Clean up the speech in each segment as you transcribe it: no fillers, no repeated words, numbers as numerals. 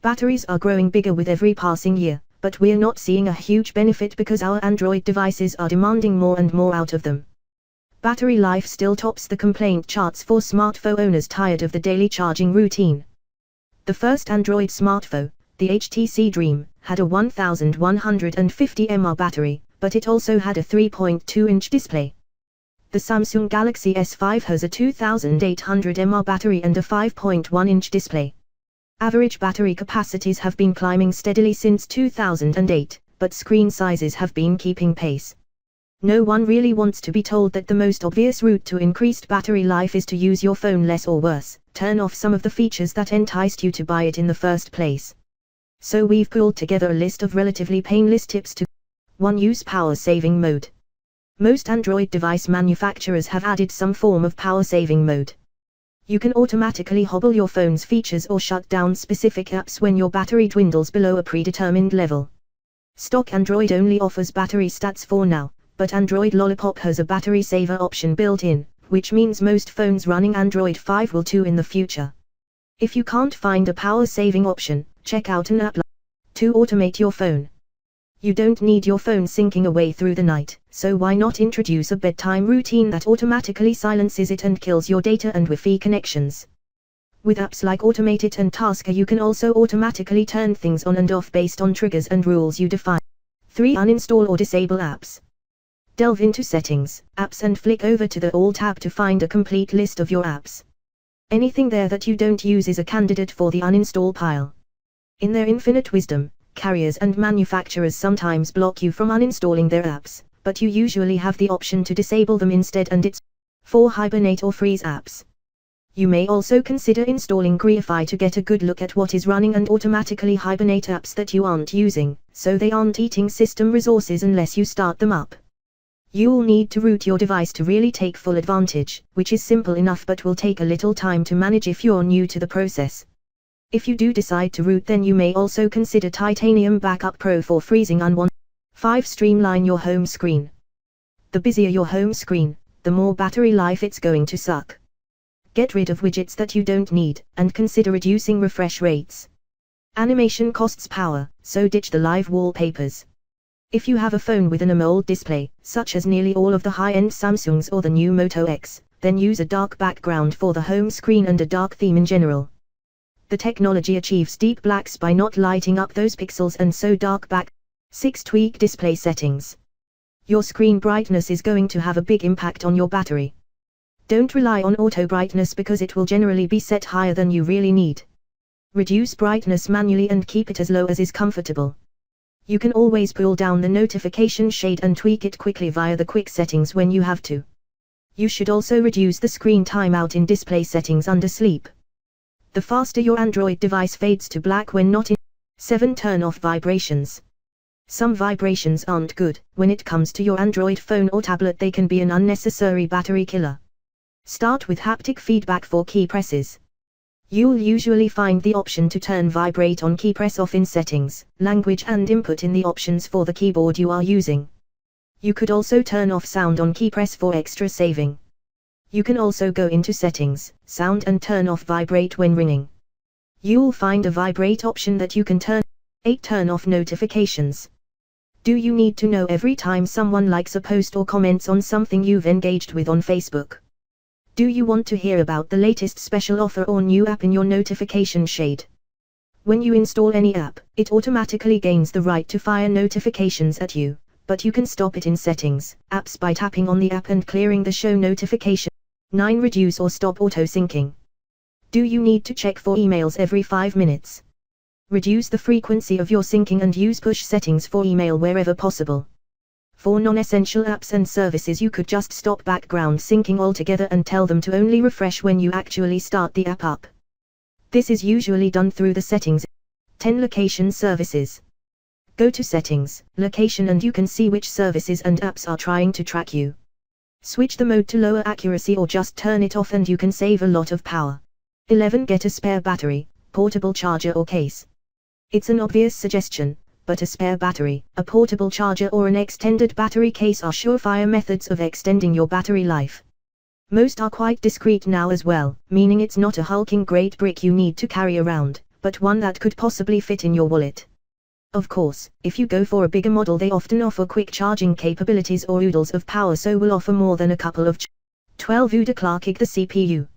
Batteries are growing bigger with every passing year, but we're not seeing a huge benefit because our Android devices are demanding more and more out of them. Battery life still tops the complaint charts for smartphone owners tired of the daily charging routine. The first Android smartphone, the HTC Dream, had a 1150 mAh battery, but it also had a 3.2-inch display. The Samsung Galaxy S5 has a 2800 mAh battery and a 5.1-inch display. Average battery capacities have been climbing steadily since 2008, but screen sizes have been keeping pace. No one really wants to be told that the most obvious route to increased battery life is to use your phone less or worse, turn off some of the features that enticed you to buy it in the first place. So we've pulled together a list of relatively painless tips to 1. Use power saving mode. Most Android device manufacturers have added some form of power saving mode. You can automatically hobble your phone's features or shut down specific apps when your battery dwindles below a predetermined level. Stock Android only offers battery stats for now, but Android Lollipop has a battery saver option built in, which means most phones running Android 5 will too in the future. If you can't find a power saving option, check out an app like 2. Automate your phone. You don't need your phone syncing away through the night, so why not introduce a bedtime routine that automatically silences it and kills your data and Wi-Fi connections. With apps like Automate It and Tasker you can also automatically turn things on and off based on triggers and rules you define. 3. Uninstall or disable apps. Delve into Settings, Apps and flick over to the All tab to find a complete list of your apps. Anything there that you don't use is a candidate for the uninstall pile. In their infinite wisdom, carriers and manufacturers sometimes block you from uninstalling their apps, but you usually have the option to disable them instead, and it's 4. Hibernate or freeze apps. You may also consider installing Greify to get a good look at what is running and automatically hibernate apps that you aren't using, so they aren't eating system resources unless you start them up. You'll need to root your device to really take full advantage, which is simple enough but will take a little time to manage if you're new to the process. If you do decide to root, then you may also consider Titanium Backup Pro for freezing unwanted. 5. Streamline your home screen. The busier your home screen, the more battery life it's going to suck. Get rid of widgets that you don't need, and consider reducing refresh rates. Animation costs power, so ditch the live wallpapers. If you have a phone with an AMOLED display, such as nearly all of the high-end Samsungs or the new Moto X, then use a dark background for the home screen and a dark theme in general. The technology achieves deep blacks by not lighting up those pixels and so dark back. 6. Tweak display settings. Your screen brightness is going to have a big impact on your battery. Don't rely on auto brightness because it will generally be set higher than you really need. Reduce brightness manually and keep it as low as is comfortable. You can always pull down the notification shade and tweak it quickly via the quick settings when you have to. You should also reduce the screen timeout in display settings under sleep. The faster your Android device fades to black when not in. 7. Turn off vibrations. Some vibrations aren't good. When it comes to your Android phone or tablet, they can be an unnecessary battery killer. Start with haptic feedback for key presses. You'll usually find the option to turn vibrate on key press off in settings, language and input in the options for the keyboard you are using. You could also turn off sound on key press for extra saving. You can also go into settings, sound and turn off vibrate when ringing. You'll find a vibrate option that you can turn. 8. Turn off notifications. Do you need to know every time someone likes a post or comments on something you've engaged with on Facebook? Do you want to hear about the latest special offer or new app in your notification shade? When you install any app, it automatically gains the right to fire notifications at you, but you can stop it in settings, apps by tapping on the app and clearing the show notification. 9. Reduce or stop auto-syncing. Do you need to check for emails every 5 minutes? Reduce the frequency of your syncing and use push settings for email wherever possible. For non-essential apps and services, you could just stop background syncing altogether and tell them to only refresh when you actually start the app up. This is usually done through the settings. 10. Location services. Go to Settings, Location, and you can see which services and apps are trying to track you. Switch the mode to lower accuracy or just turn it off and you can save a lot of power. 11. Get a spare battery, portable charger or case. It's an obvious suggestion, but a spare battery, a portable charger or an extended battery case are surefire methods of extending your battery life. Most are quite discreet now as well, meaning it's not a hulking great brick you need to carry around, but one that could possibly fit in your wallet. Of course, if you go for a bigger model, they often offer quick charging capabilities or oodles of power, so will offer more than a couple of 12 CUDA clocking the CPU.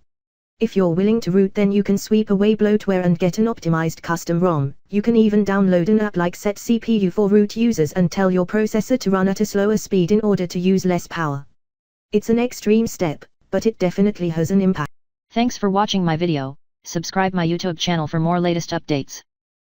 If you're willing to root, then you can sweep away bloatware and get an optimized custom ROM. You can even download an app like Set CPU for root users and tell your processor to run at a slower speed in order to use less power. It's an extreme step, but it definitely has an impact. Thanks for watching my video. Subscribe my YouTube channel for more latest updates.